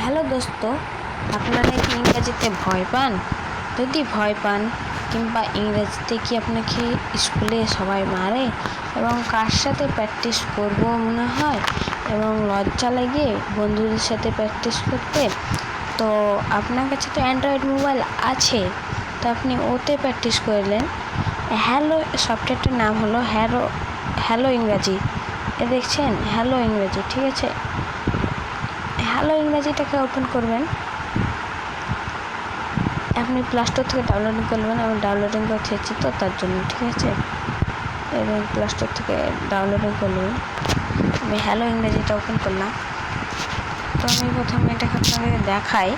Hello দোস্ত, আপনারা কি ইংরেজিতে ভয় পান? যদি ভয় পান কিংবা ইংরেজিতে কি আপনাকে স্কুলে সবাই মারে এবং কার সাথে প্র্যাকটিস করব মনে হয় এবং লজ্জা লাগে বন্ধুদের সাথে প্র্যাকটিস করতে, তো আপনার কাছে তো অ্যান্ড্রয়েড মোবাইল আছে, তো আপনি ওতে প্র্যাকটিস করলেন। হ্যালো সফটওয়্যারটার নাম হলো হ্যালো ইংরাজি। দেখছেন হ্যালো ইংরাজি, ঠিক আছে? হ্যালো ইংরাজিটাকে ওপেন করবেন, আপনি প্লে স্টোর থেকে ডাউনলোডিং করবেন। আমি ডাউনলোডিং করতেছি তো তার জন্য, ঠিক আছে? এবং প্লে স্টোর থেকে ডাউনলোডিং করবেন। আমি হ্যালো ইংরাজিটা ওপেন করলাম। তো আমি প্রথমে এটাকে আপনাকে দেখাই,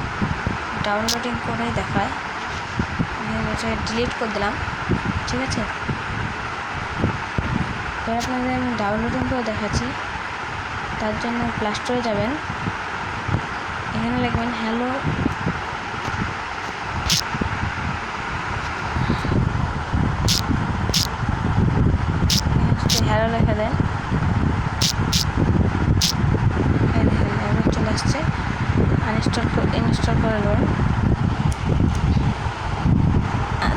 ডাউনলোডিং করেই দেখাই। আমি এটাকে ডিলিট করে দিলাম, ঠিক আছে? এবার আপনাদের আমি ডাউনলোডিং করে দেখাচ্ছি। তার জন্য প্লে স্টোরে যাবেন, এখানে লিখবেন হ্যালো হ্যালো লেখা দেন, চলে আসছে। ইনস্টল করে নেবেন।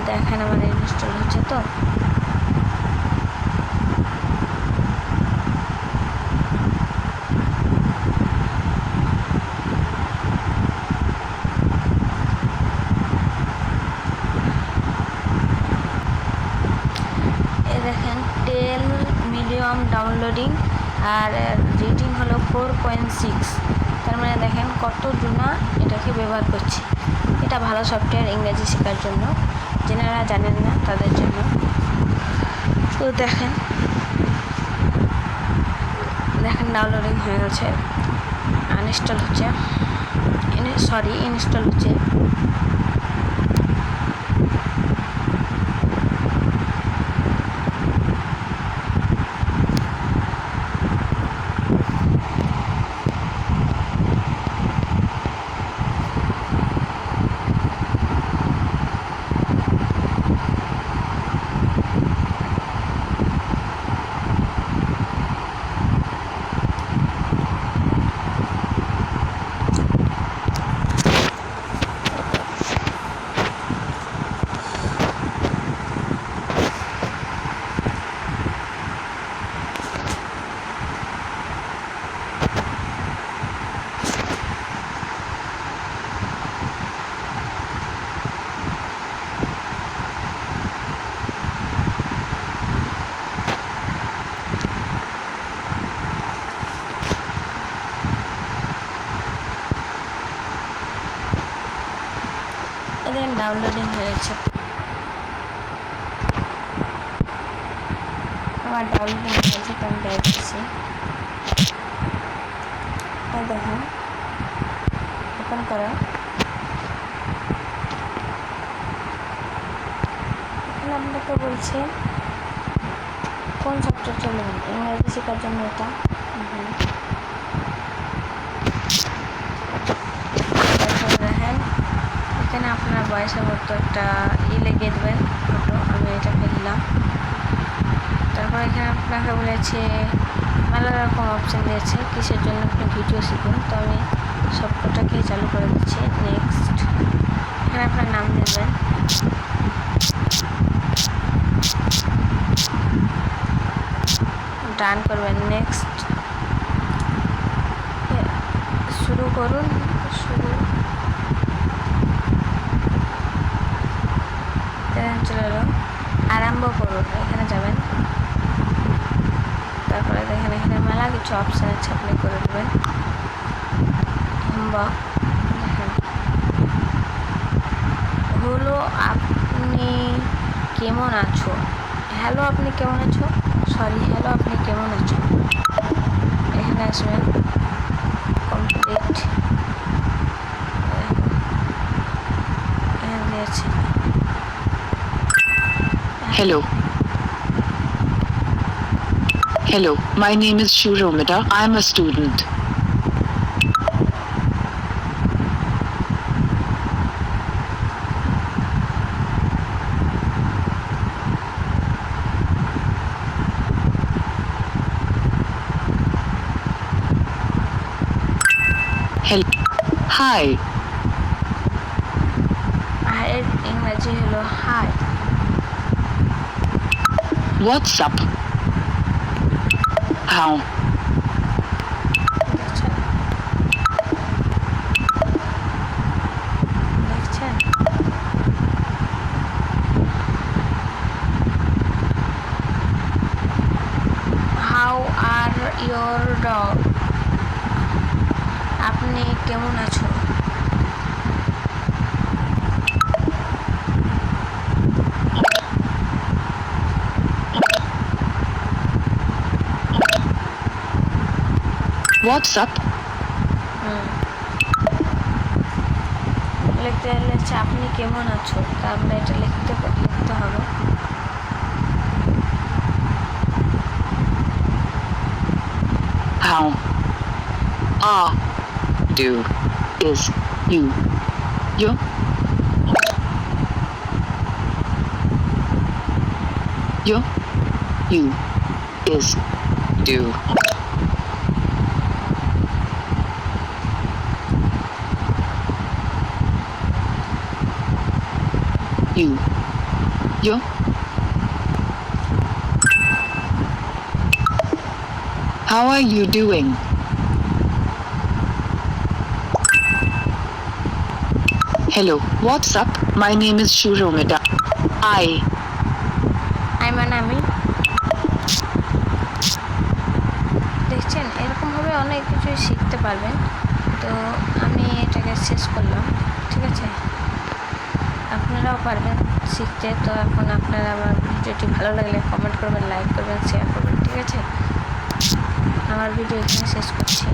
দেখেন আমার ইনস্টল হচ্ছে তো। দেখেন 10 মিলিয়ন ডাউনলোডিং আর রেটিং হলো 4.6। তার মানে দেখেন কত জনা এটাকে ব্যবহার করছে। এটা ভালো সফটওয়্যার ইংরেজি শেখার জন্য, যারা জানেন না তাদের জন্য। তো দেখেন ডাউনলোডিং হয়ে গেছে, ইনস্টল হচ্ছে, ইনস্টল হচ্ছে। এদের ডাউনলোডিং হয়েছে, আমার ডাউনলোডিং হয়েছে, তো আমি দেখছি। দেখেন ওপেন করা, এখানে আপনাকে বলছে কোন সফটওয়্যার চলবেন ইংরেজি শেখার জন্য। এটা দেখেন এখানে আপনার বয়সের মতো একটা লিখে দেবেন ফটো। আমি এটা ফেললাম। তারপর এখানে আপনাকে বলেছে মেলা রকম অপশান দিয়েছে কিসের জন্য আপনি ভিডিও শিখুন, তো আমি সবকটাকেই চালু করে দিচ্ছি। নেক্সট, এখানে আপনার নাম দেবেন, ডান করবেন। নেক্সট, শুরু করুন, চলে এলো, আরম্ভ করুন, এখানে যাবেন। তারপরে দেখেন এখানে মেলা কিছু অপশান আছে, আপনি করে দেবেন। হলো আপনি কেমন আছো, হ্যালো আপনি কেমন আছো, হ্যালো আপনি কেমন আছো, এখানে আসবেন। কমপ্লিট, এখানে দিয়েছে Hello, my name is Shuromita. I am a student. Hi. হাইয়ের ইংরাজি হলো হাই। What's up? How? দেখছেন দেখছেন হাউ আর ইয়োর ডগ, আপনি কেমন আছো? What's up? লিখতে হলে হচ্ছে আপনি কেমন আছো, তা আমরা এটা লিখতে হবে। How are do is you you you is do you how are you doing? Hello, what's up? My name is Shuromita. আমি দেখছেন এরকমভাবে অনেক কিছুই শিখতে পারবেন। তো আমি এটাকে শেষ করলাম, ঠিক আছে? আপনারাও পারবেন শিখতে। তো এখন আপনারা আমার ভিডিওটি ভালো লাগলে কমেন্ট করবেন, লাইক করবেন, শেয়ার করবেন, ঠিক আছে? আমার ভিডিও এখানে শেষ করছি।